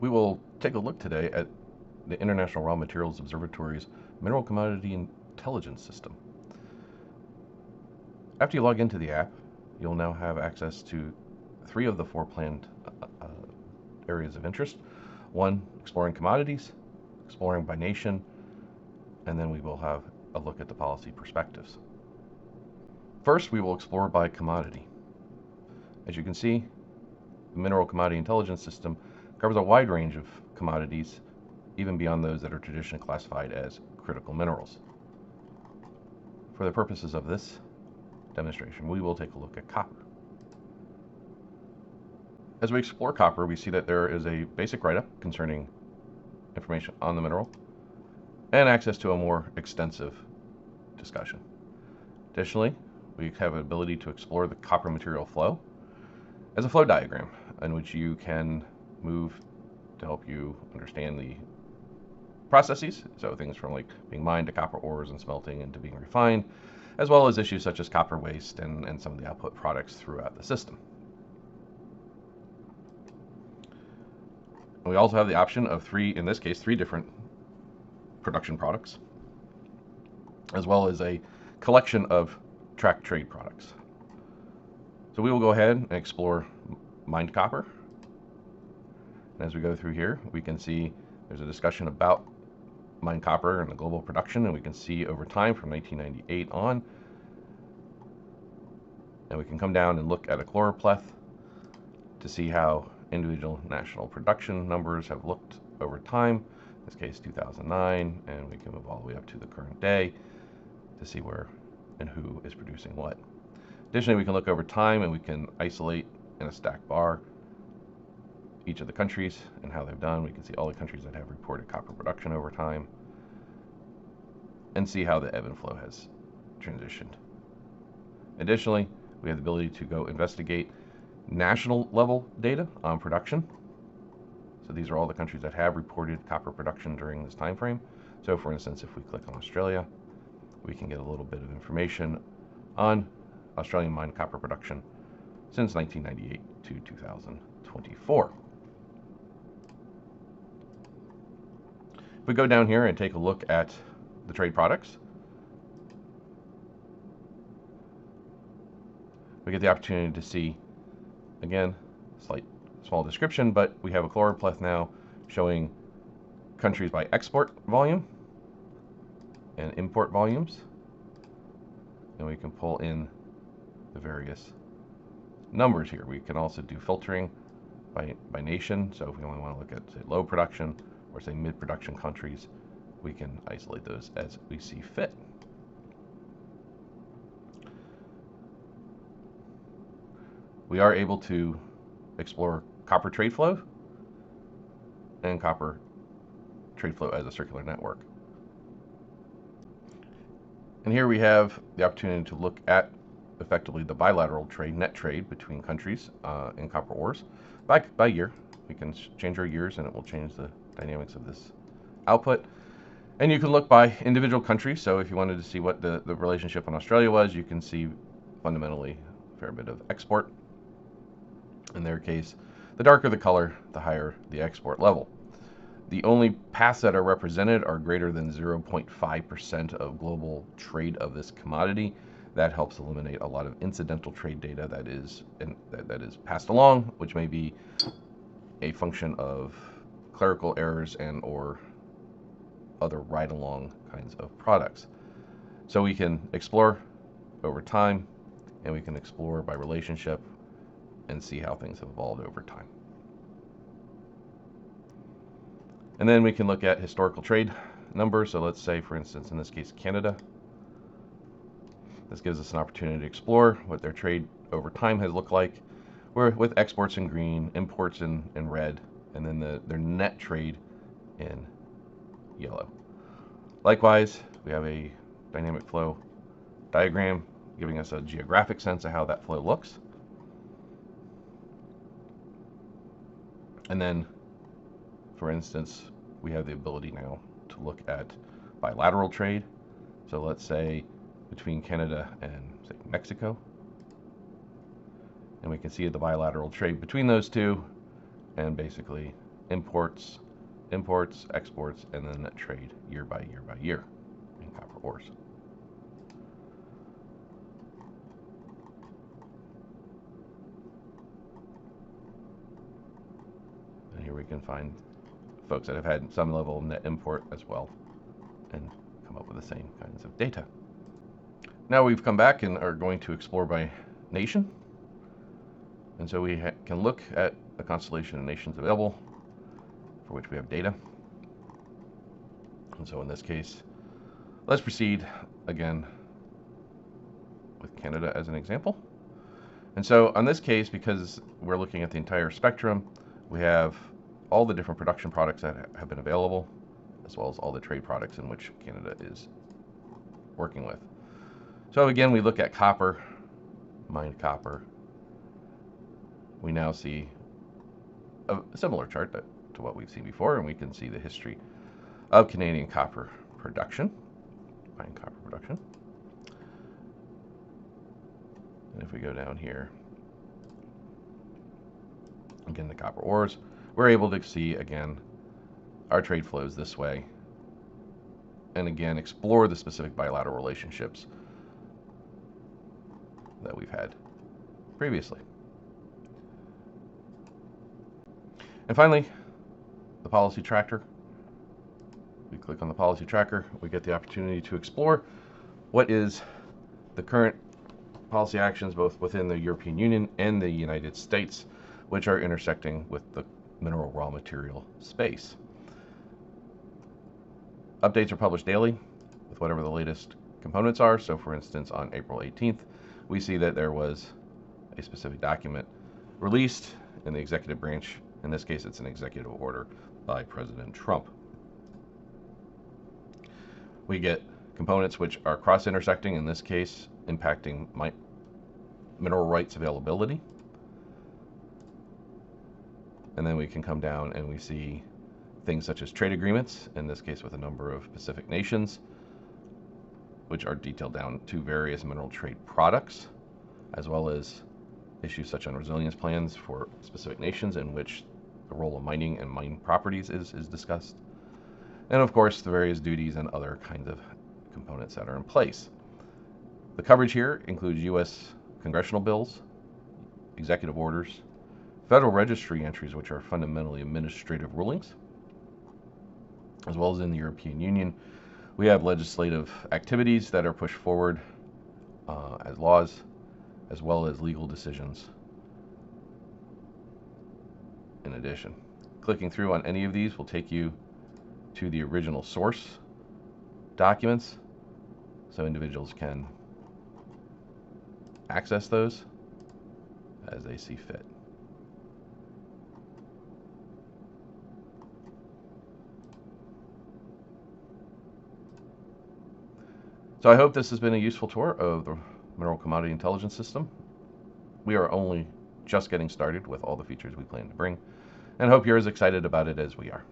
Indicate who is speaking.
Speaker 1: We will take a look today at the International Raw Materials Observatory's Mineral Commodity Intelligence System. After you log into the app, you'll now have access to 3 of the 4 planned areas of interest. 1, exploring commodities, exploring by nation, and then we will have a look at the policy perspectives. First, we will explore by commodity. As you can see, the Mineral Commodity Intelligence System covers a wide range of commodities, even beyond those that are traditionally classified as critical minerals. For the purposes of this demonstration, we will take a look at copper. As we explore copper, we see that there is a basic write-up concerning information on the mineral and access to a more extensive discussion. Additionally, we have an ability to explore the copper material flow as a flow diagram in which you can move to help you understand the processes, so things from like being mined to copper ores and smelting and to being refined, as well as issues such as copper waste and some of the output products throughout the system. We also have the option of 3 different production products, as well as a collection of track trade products. So we will go ahead and explore mined copper. And as we go through here, we can see there's a discussion about mined copper and the global production, and we can see over time from 1998 on. And we can come down and look at a chloropleth to see how individual national production numbers have looked over time, in this case 2009, and we can move all the way up to the current day to see where and who is producing what. Additionally, we can look over time and we can isolate in a stacked bar each of the countries and how they've done. We can see all the countries that have reported copper production over time and see how the ebb and flow has transitioned. Additionally, we have the ability to go investigate national level data on production. So these are all the countries that have reported copper production during this time frame. So for instance, if we click on Australia, we can get a little bit of information on Australian mined copper production since 1998 to 2024. If we go down here and take a look at the trade products, we get the opportunity to see, again, small description, but we have a chloropleth now showing countries by export volume and import volumes, and we can pull in the various numbers here. We can also do filtering by nation, so if we only want to look at, say, low production or, say, mid-production countries, we can isolate those as we see fit. We are able to explore copper trade flow and copper trade flow as a circular network. And here we have the opportunity to look at effectively the bilateral trade, net trade between countries in copper ores by year. We can change our years and it will change the dynamics of this output. And you can look by individual countries. So if you wanted to see what the relationship in Australia was, you can see fundamentally a fair bit of export. In their case, the darker the color, the higher the export level. The only paths that are represented are greater than 0.5% of global trade of this commodity. That helps eliminate a lot of incidental trade data that is passed along, which may be a function of clerical errors and or other ride-along kinds of products. So we can explore over time, and we can explore by relationship and see how things have evolved over time. And then we can look at historical trade numbers. So let's say, for instance, in this case, Canada. This gives us an opportunity to explore what their trade over time has looked like, with exports in green, imports in red, and then their net trade in yellow. Likewise, we have a dynamic flow diagram giving us a geographic sense of how that flow looks. And then, for instance, we have the ability now to look at bilateral trade. So let's say between Canada and, say, Mexico. And we can see the bilateral trade between those two and basically imports, exports, and then net trade year by year by year in copper ores. And here we can find folks that have had some level of net import as well and come up with the same kinds of data. Now we've come back and are going to explore by nation. And so we can look at a constellation of nations available for which we have data. And so in this case, let's proceed again with Canada as an example. And so on this case, because we're looking at the entire spectrum, we have all the different production products that have been available, as well as all the trade products in which Canada is working with. So again, we look at copper, mined copper. We now see a similar chart to what we've seen before, and we can see the history of Canadian copper production, mined copper production. And if we go down here, again, the copper ores, we're able to see, again, our trade flows this way. And again, explore the specific bilateral relationships that we've had previously. And finally, the policy tracker. We click on the policy tracker, we get the opportunity to explore what is the current policy actions both within the European Union and the United States, which are intersecting with the mineral raw material space. Updates are published daily with whatever the latest components are. So for instance, on April 18th, we see that there was a specific document released in the executive branch. In this case, it's an executive order by President Trump. We get components which are cross-intersecting, in this case, impacting mineral rights availability. And then we can come down and we see things such as trade agreements, in this case with a number of Pacific nations, which are detailed down to various mineral trade products, as well as issues such as resilience plans for specific nations in which the role of mining and mine properties is discussed. And of course, the various duties and other kinds of components that are in place. The coverage here includes U.S. congressional bills, executive orders, Federal Registry entries, which are fundamentally administrative rulings, as well as in the European Union. We have legislative activities that are pushed forward as laws, as well as legal decisions in addition. Clicking through on any of these will take you to the original source documents, so individuals can access those as they see fit. So I hope this has been a useful tour of the Mineral Commodity Intelligence System. We are only just getting started with all the features we plan to bring, and hope you're as excited about it as we are.